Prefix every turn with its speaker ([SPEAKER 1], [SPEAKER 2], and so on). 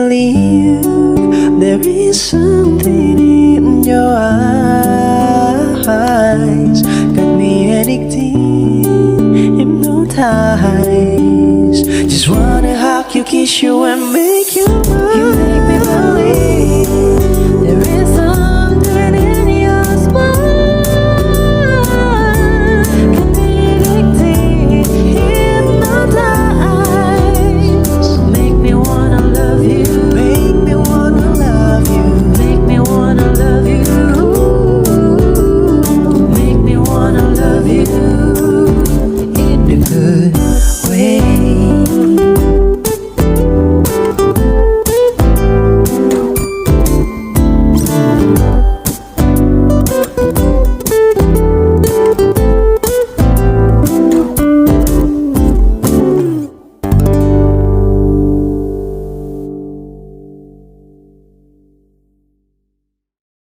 [SPEAKER 1] believe there is something in your eyes. Got me addicted, hypnotized. Just wanna hug you, kiss you, and make you mine.